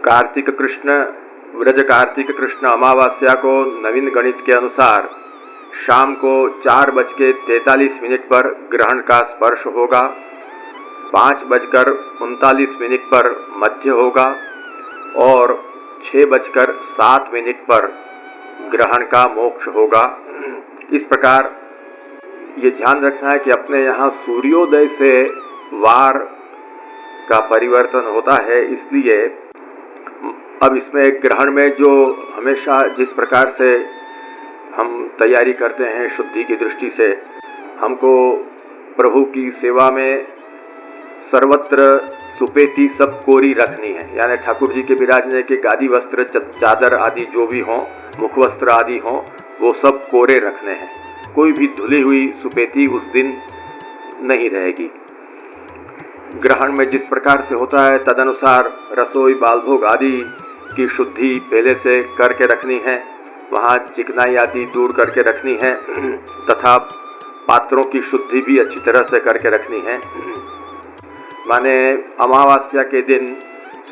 कार्तिक कृष्ण व्रज कार्तिक कृष्ण अमावस्या को नवीन गणित के अनुसार शाम को 4:43 पर ग्रहण का स्पर्श होगा, 5:39 पर मध्य होगा और 6:07 पर ग्रहण का मोक्ष होगा। इस प्रकार ये ध्यान रखना है कि अपने यहाँ सूर्योदय से वार का परिवर्तन होता है, इसलिए अब इसमें ग्रहण में जो हमेशा जिस प्रकार से हम तैयारी करते हैं शुद्धि की दृष्टि से, हमको प्रभु की सेवा में सर्वत्र सुपेटी सब कोरी रखनी है, यानी ठाकुर जी के विराजने के गादी वस्त्र चादर आदि जो भी हों, मुख वस्त्र आदि हों, वो सब कोरे रखने हैं। कोई भी धुली हुई सुपेटी उस दिन नहीं रहेगी। ग्रहण में जिस प्रकार से होता है तदनुसार रसोई बालभोग आदि की शुद्धि पहले से करके रखनी है, वहाँ चिकनाई आदि दूर करके रखनी है तथा पात्रों की शुद्धि भी अच्छी तरह से करके रखनी है। माने अमावस्या के दिन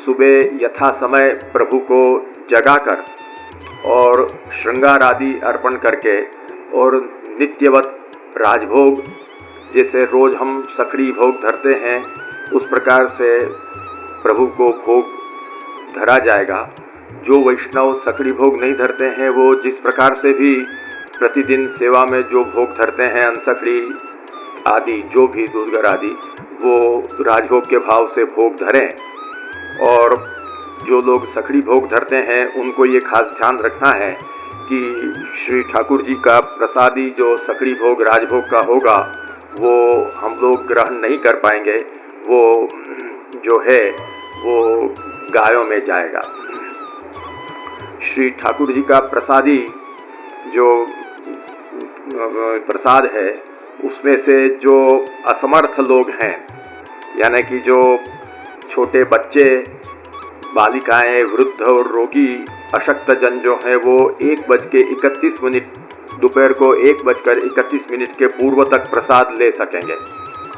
सुबह यथा समय प्रभु को जगाकर और श्रृंगार आदि अर्पण करके और नित्यवत राजभोग, जैसे रोज हम सकड़ी भोग धरते हैं उस प्रकार से प्रभु को भोग धरा जाएगा। जो वैष्णव सकड़ी भोग नहीं धरते हैं वो जिस प्रकार से भी प्रतिदिन सेवा में जो भोग धरते हैं, अनसकड़ी आदि जो भी दूधगर आदि, वो राजभोग के भाव से भोग धरें। और जो लोग सकड़ी भोग धरते हैं उनको ये खास ध्यान रखना है कि श्री ठाकुर जी का प्रसादी जो सकड़ी भोग राजभोग का होगा वो हम लोग ग्रहण नहीं कर पाएंगे, वो जो है वो गायों में जाएगा। श्री ठाकुर जी का प्रसादी जो प्रसाद है उसमें से जो असमर्थ लोग हैं, यानी कि जो छोटे बच्चे, बालिकाएं, वृद्ध और रोगी अशक्त जन जो हैं वो 1:31 दोपहर को 1:31 के पूर्व तक प्रसाद ले सकेंगे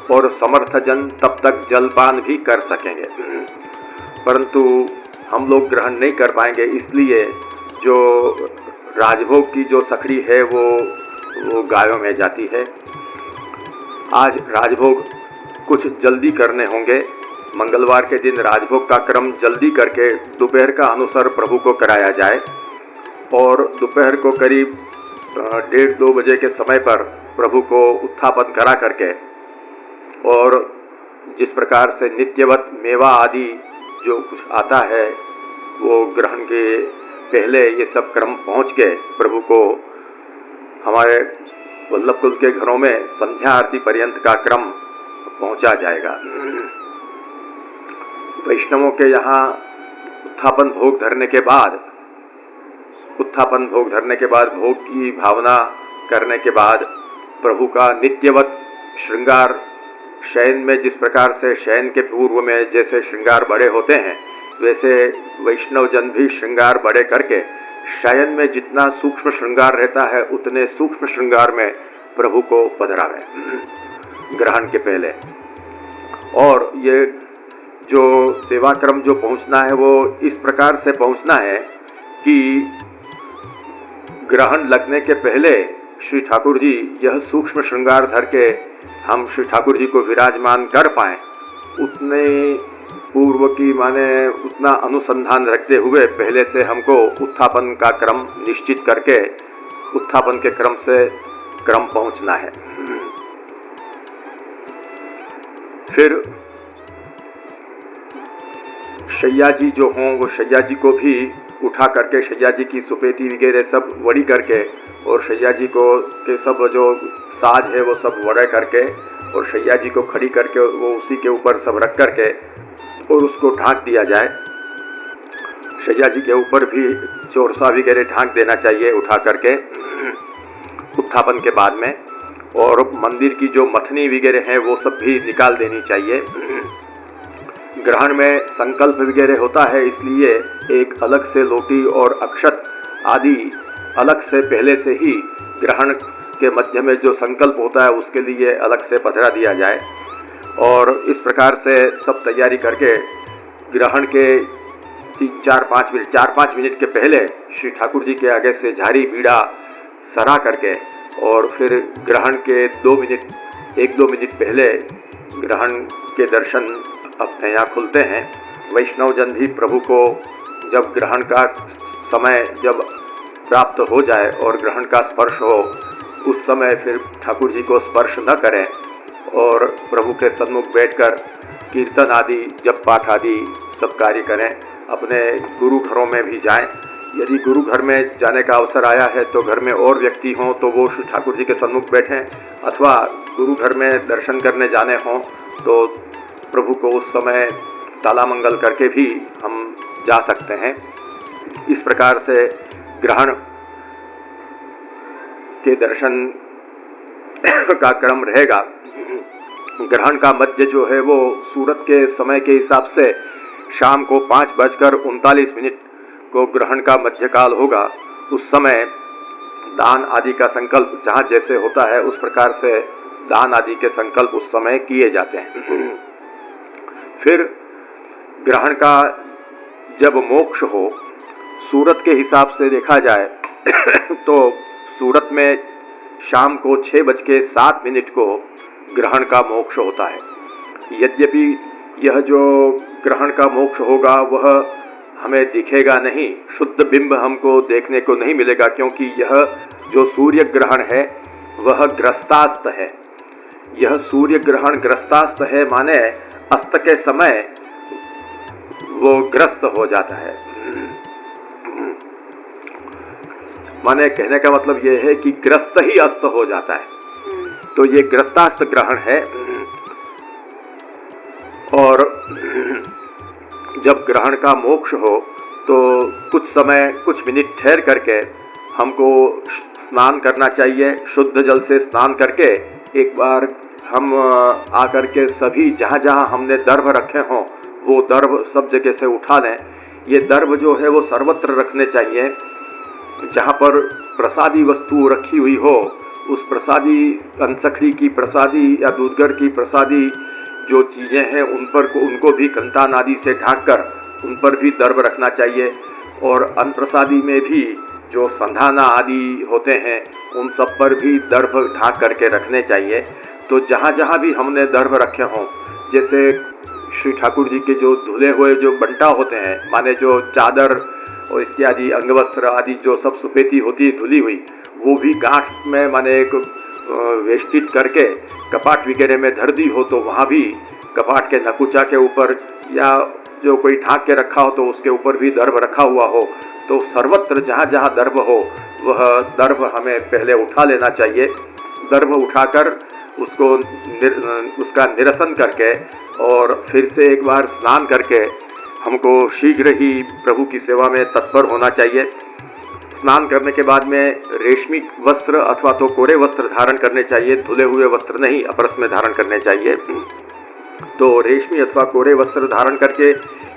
और समर्थ जन तब तक जलपान भी कर सकेंगे, परंतु हम लोग ग्रहण नहीं कर पाएंगे। इसलिए जो राजभोग की जो सकड़ी है वो गायों में जाती है। आज राजभोग कुछ जल्दी करने होंगे। मंगलवार के दिन राजभोग का क्रम जल्दी करके दोपहर का अनुसार प्रभु को कराया जाए और दोपहर को करीब 1:30-2 बजे के समय पर प्रभु को उत्थापन करा करके और जिस प्रकार से नित्यवत मेवा आदि जो कुछ आता है वो ग्रहण के पहले ये सब क्रम पहुँच के प्रभु को हमारे वल्लभ कुल के घरों में संध्या आरती पर्यंत का क्रम पहुँचा जाएगा। वैष्णवों के यहाँ उत्थापन भोग धरने के बाद भोग की भावना करने के बाद प्रभु का नित्यवत श्रृंगार, शयन में जिस प्रकार से शयन के पूर्व में जैसे श्रृंगार बड़े होते हैं वैसे वैष्णव जन भी श्रृंगार बड़े करके शयन में जितना सूक्ष्म श्रृंगार रहता है उतने सूक्ष्म श्रृंगार में प्रभु को पधरावे ग्रहण के पहले। और ये जो सेवा क्रम जो पहुंचना है वो इस प्रकार से पहुंचना है कि ग्रहण लगने के पहले श्री ठाकुर जी यह सूक्ष्म श्रृंगार धर के हम श्री ठाकुर जी को विराजमान कर पाएं, उतने पूर्व की माने उतना अनुसंधान रखते हुए पहले से हमको उत्थापन का क्रम निश्चित करके उत्थापन के क्रम से क्रम पहुंचना है। फिर शैया जी जो हों वो शैया जी को भी उठा करके शैया जी की सुपेटी वगैरह सब वड़ी करके और शैया जी को के सब जो साज है वो सब वड़े करके और शैया जी को खड़ी करके वो उसी के ऊपर सब रख करके और उसको ढांक दिया जाए। शैया जी के ऊपर भी चोरसा वगैरह ढांक देना चाहिए उठा करके उत्थापन के बाद में। और मंदिर की जो मथनी वगैरह हैं वो सब भी निकाल देनी चाहिए। ग्रहण में संकल्प वगैरह होता है, इसलिए एक अलग से लोटी और अक्षत आदि अलग से पहले से ही ग्रहण के मध्य में जो संकल्प होता है उसके लिए अलग से पधरा दिया जाए। और इस प्रकार से सब तैयारी करके ग्रहण के 4-5 मिनट के पहले श्री ठाकुर जी के आगे से झारी बीड़ा सरा करके और फिर ग्रहण के 1-2 मिनट पहले ग्रहण के दर्शन अपने यहाँ खुलते हैं। वैष्णव जन भी प्रभु को जब ग्रहण का समय जब प्राप्त हो जाए और ग्रहण का स्पर्श हो, उस समय फिर ठाकुर जी को स्पर्श न करें और प्रभु के सन्मुख बैठकर कीर्तन आदि जप पाठ आदि सब कार्य करें। अपने गुरु घरों में भी जाएं। यदि गुरु घर में जाने का अवसर आया है तो घर में और व्यक्ति हों तो वो श्री ठाकुर जी के सन्मुख बैठें, अथवा गुरु घर में दर्शन करने जाने हों तो प्रभु को उस समय ताला मंगल करके भी हम जा सकते हैं। इस प्रकार से ग्रहण के दर्शन का क्रम रहेगा। ग्रहण का मध्य जो है वो सूरत के समय के हिसाब से शाम को 5:39 को ग्रहण का मध्यकाल होगा। उस समय दान आदि का संकल्प जहाँ जैसे होता है उस प्रकार से दान आदि के संकल्प उस समय किए जाते हैं। फिर ग्रहण का जब मोक्ष हो, सूरत के हिसाब से देखा जाए तो सूरत में शाम को 6:07 को ग्रहण का मोक्ष होता है। यद्यपि यह जो ग्रहण का मोक्ष होगा वह हमें दिखेगा नहीं, शुद्ध बिंब हमको देखने को नहीं मिलेगा, क्योंकि यह जो सूर्य ग्रहण है वह ग्रस्तास्त है। यह सूर्य ग्रहण ग्रस्तास्त है, माने अस्त के समय वो ग्रस्त हो जाता है। माने कहने का मतलब यह है कि ग्रस्त ही अस्त हो जाता है। तो ये ग्रस्तास्त ग्रहण है। और जब ग्रहण का मोक्ष हो तो कुछ समय कुछ मिनट ठहर करके हमको स्नान करना चाहिए। शुद्ध जल से स्नान करके एक बार हम आकर के सभी जहाँ जहाँ हमने दर्भ रखे हों वो दर्भ सब जगह से उठा लें। ये दर्भ जो है वो सर्वत्र रखने चाहिए। जहाँ पर प्रसादी वस्तु रखी हुई हो, उस प्रसादी कंसखड़ी की प्रसादी या दूधगर की प्रसादी जो चीज़ें हैं उनको भी कंतान आदि से ढांककर उन पर भी दर्भ रखना चाहिए। और अन्न प्रसादी में भी जो संधाना आदि होते हैं उन सब पर भी दर्भ ढांक करके रखने चाहिए। तो जहाँ जहाँ भी हमने दर्भ रखे हों, जैसे श्री ठाकुर जी के जो धुले हुए जो बंटा होते हैं, माने जो चादर और इत्यादि अंगवस्त्र आदि जो सब सुपेती होती है धुली हुई, वो भी गांठ में माने एक वेष्टित करके कपाट वगैरह में धर दी हो तो वहाँ भी कपाट के नकुचा के ऊपर या जो कोई ढांक के रखा हो तो उसके ऊपर भी दर्भ रखा हुआ हो। तो सर्वत्र जहाँ जहाँ दर्भ हो वह दर्भ हमें पहले उठा लेना चाहिए। दर्भ उठाकर उसका निरसन करके और फिर से एक बार स्नान करके हमको शीघ्र ही प्रभु की सेवा में तत्पर होना चाहिए। स्नान करने के बाद में रेशमी वस्त्र अथवा तो कोरे वस्त्र धारण करने चाहिए, धुले हुए वस्त्र नहीं अपरस में धारण करने चाहिए। तो रेशमी अथवा कोरे वस्त्र धारण करके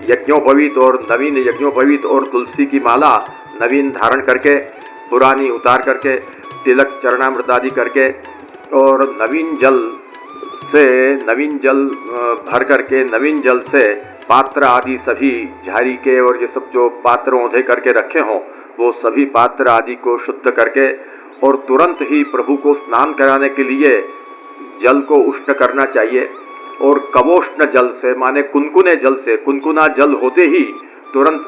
यज्ञोपवीत और नवीन यज्ञोपवीत और तुलसी की माला नवीन धारण करके पुरानी उतार करके तिलक चरणामृत आदि करके और नवीन जल भर करके नवीन जल से पात्र आदि सभी झारी के और ये सब जो पात्र औंधे करके रखे हों वो सभी पात्र आदि को शुद्ध करके और तुरंत ही प्रभु को स्नान कराने के लिए जल को उष्ण करना चाहिए। और कवोष्ण जल से माने कुनकुने जल से, कुनकुना जल होते ही तुरंत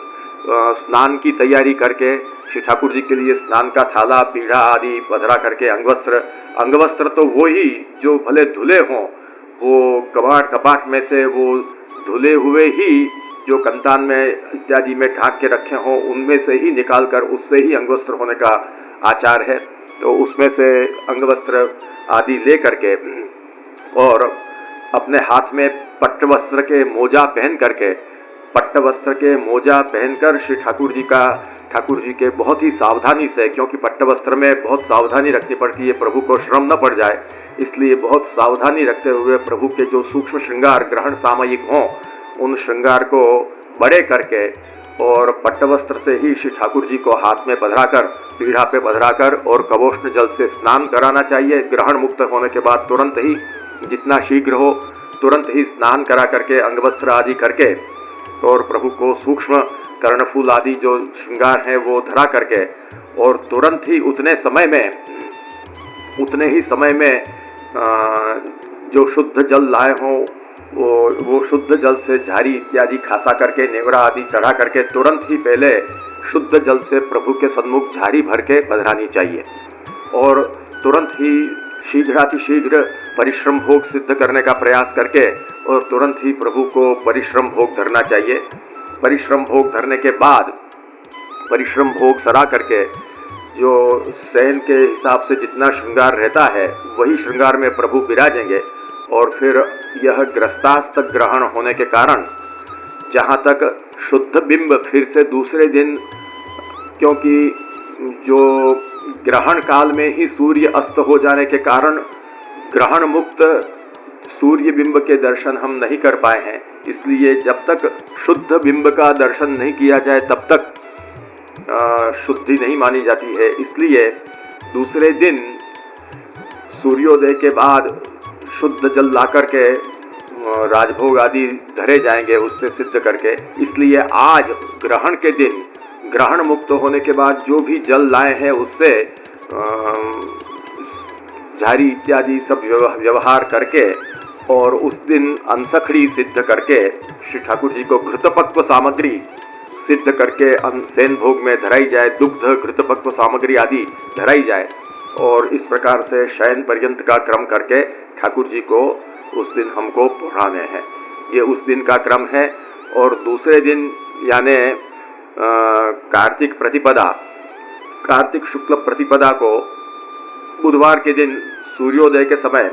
स्नान की तैयारी करके श्री ठाकुर जी के लिए स्नान का थाला पीढ़ा आदि पधरा करके अंगवस्त्र तो वो ही जो भले धुले हों, वो कपाट में से वो धुले हुए ही जो कंतान में इत्यादि में ढांक के रखे हों उनमें से ही निकाल कर उससे ही अंगवस्त्र होने का आचार है। तो उसमें से अंगवस्त्र आदि ले करके और अपने हाथ में पट्टवस्त्र के मोजा पहनकर श्री ठाकुर जी के बहुत ही सावधानी से, क्योंकि पट्टवस्त्र में बहुत सावधानी रखनी पड़ती है प्रभु को श्रम न पड़ जाए, इसलिए बहुत सावधानी रखते हुए प्रभु के जो सूक्ष्म श्रृंगार ग्रहण सामयिक हों उन श्रृंगार को बड़े करके और पट्टवस्त्र से ही श्री ठाकुर जी को हाथ में पधराकर पीढ़ा पे पधराकर और कवोष्ण जल से स्नान कराना चाहिए। ग्रहण मुक्त होने के बाद तुरंत ही जितना शीघ्र हो तुरंत ही स्नान करा करके अंगवस्त्र आदि करके और प्रभु को सूक्ष्म कर्णफूल आदि जो श्रृंगार है वो धरा करके और तुरंत ही उतने ही समय में जो शुद्ध जल लाए हों वो शुद्ध जल से झारी इत्यादि खासा करके नेवरा आदि चढ़ा करके तुरंत ही पहले शुद्ध जल से प्रभु के सन्मुख झारी भर के पधरानी चाहिए और तुरंत ही शीघ्रातिशीघ्र परिश्रम भोग सिद्ध करने का प्रयास करके और तुरंत ही प्रभु को परिश्रम भोग धरना चाहिए। परिश्रम भोग धरने के बाद परिश्रम भोग सरा करके जो शयन के हिसाब से जितना श्रृंगार रहता है वही श्रृंगार में प्रभु विराजेंगे और फिर यह ग्रस्तास्त ग्रहण होने के कारण जहाँ तक शुद्ध बिंब फिर से दूसरे दिन, क्योंकि जो ग्रहण काल में ही सूर्य अस्त हो जाने के कारण ग्रहण मुक्त सूर्य बिंब के दर्शन हम नहीं कर पाए हैं, इसलिए जब तक शुद्ध बिंब का दर्शन नहीं किया जाए तब तक शुद्धि नहीं मानी जाती है। इसलिए दूसरे दिन सूर्योदय के बाद शुद्ध जल ला करके राजभोग आदि धरे जाएंगे उससे सिद्ध करके। इसलिए आज ग्रहण के दिन ग्रहण मुक्त होने के बाद जो भी जल लाए हैं उससे झारी इत्यादि सब व्यवहार करके और उस दिन अंसखड़ी सिद्ध करके श्री ठाकुर जी को घृतपक्व सामग्री सिद्ध करके सेन भोग में धराई जाए, दुग्ध घृतपक्व सामग्री आदि धराई जाए और इस प्रकार से शयन पर्यंत का क्रम करके ठाकुर जी को उस दिन हमको पढ़ाने हैं। ये उस दिन का क्रम है। और दूसरे दिन यानी कार्तिक प्रतिपदा, कार्तिक शुक्ल प्रतिपदा को बुधवार के दिन सूर्योदय के समय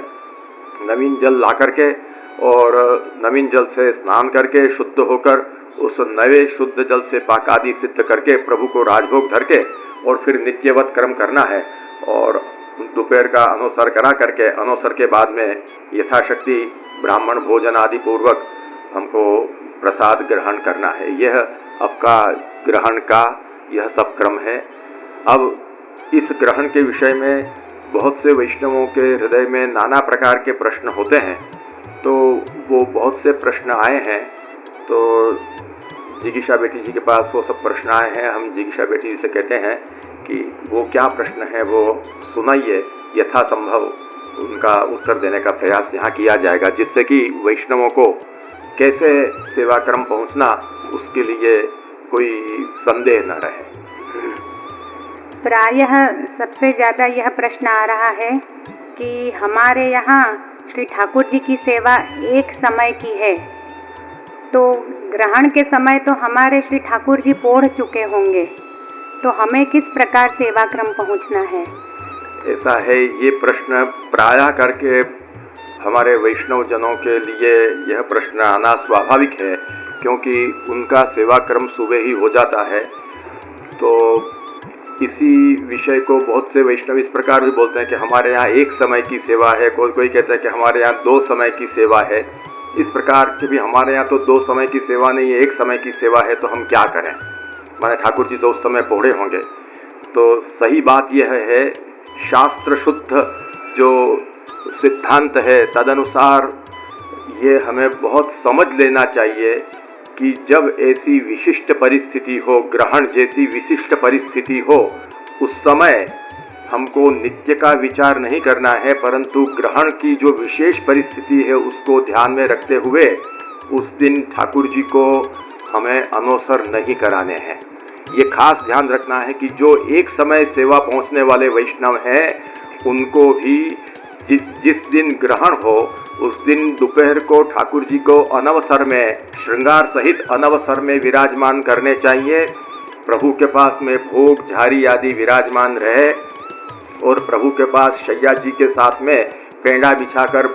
नवीन जल ला करके और नवीन जल से स्नान करके शुद्ध होकर उस नए शुद्ध जल से पाक आदि सिद्ध करके प्रभु को राजभोग धर के और फिर नित्यवत कर्म करना है और दोपहर का अनोसर करा करके अनोसर के बाद में यथाशक्ति ब्राह्मण भोजन आदि पूर्वक हमको प्रसाद ग्रहण करना है। यह आपका ग्रहण का यह सब क्रम है। अब इस ग्रहण के विषय में बहुत से वैष्णवों के हृदय में नाना प्रकार के प्रश्न होते हैं, तो वो बहुत से प्रश्न आए हैं। तो जिगीषा बेटी जी के पास वो सब प्रश्न आए हैं। हम जिगीषा बेटी जी से कहते हैं कि वो क्या प्रश्न है वो सुनाइए, यथासंभव उनका उत्तर देने का प्रयास यहाँ किया जाएगा, जिससे कि वैष्णवों को कैसे सेवा क्रम पहुँचना उसके लिए कोई संदेह न रहे। प्रायः सबसे ज़्यादा यह प्रश्न आ रहा है कि हमारे यहाँ श्री ठाकुर जी की सेवा एक समय की है, तो ग्रहण के समय तो हमारे श्री ठाकुर जी पौढ़ चुके होंगे, तो हमें किस प्रकार सेवा क्रम पहुँचना है? ऐसा है, ये प्रश्न प्रायः करके हमारे वैष्णव जनों के लिए यह प्रश्न आना स्वाभाविक है, क्योंकि उनका सेवा क्रम सुबह ही हो जाता है। तो इसी विषय को बहुत से वैष्णव इस प्रकार भी बोलते हैं कि हमारे यहाँ एक समय की सेवा है, कोई कहता है कि हमारे यहाँ 2 समय की सेवा है। इस प्रकार के भी हमारे यहाँ तो 2 समय की सेवा नहीं है, 1 समय की सेवा है, तो हम क्या करें, माने ठाकुर जी तो उस समय पौढ़े होंगे। तो सही बात यह है, शास्त्र शुद्ध जो सिद्धांत है तदनुसार ये हमें बहुत समझ लेना चाहिए कि जब ऐसी विशिष्ट परिस्थिति हो, ग्रहण जैसी विशिष्ट परिस्थिति हो, उस समय हमको नित्य का विचार नहीं करना है, परंतु ग्रहण की जो विशेष परिस्थिति है उसको ध्यान में रखते हुए उस दिन ठाकुर जी को हमें अनोसर नहीं कराने हैं। ये खास ध्यान रखना है कि जो एक समय सेवा पहुंचने वाले वैष्णव हैं उनको भी जिस दिन ग्रहण हो उस दिन दोपहर को ठाकुर जी को अनवसर में श्रृंगार सहित अनवसर में विराजमान करने चाहिए। प्रभु के पास में भोग झारी आदि विराजमान रहे और प्रभु के पास शैया जी के साथ में पेंडा बिछाकर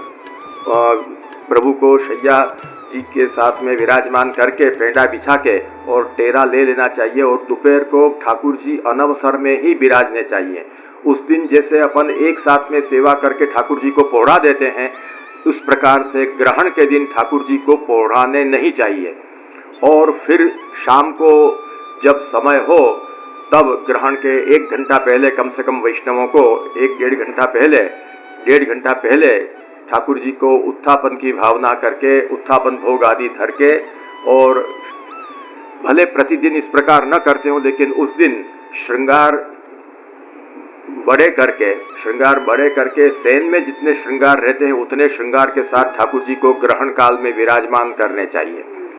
प्रभु को शैया जी के साथ में विराजमान करके पेंडा बिछा के और टेरा ले लेना चाहिए और दोपहर को ठाकुर जी अनवसर में ही विराजने चाहिए। उस दिन जैसे अपन एक साथ में सेवा करके ठाकुर जी को पौढ़ा देते हैं, उस प्रकार से ग्रहण के दिन ठाकुर जी को पौढ़ाने नहीं चाहिए। और फिर शाम को जब समय हो तब ग्रहण के 1 घंटा पहले कम से कम वैष्णवों को 1-1.5 घंटा पहले 1.5 घंटा पहले ठाकुर जी को उत्थापन की भावना करके उत्थापन भोग आदि धर के और भले प्रतिदिन इस प्रकार न करते हो, लेकिन उस दिन श्रृंगार बड़े करके सेन में जितने श्रृंगार रहते हैं उतने श्रृंगार के साथ ठाकुर जी को ग्रहण काल में विराजमान करने चाहिए।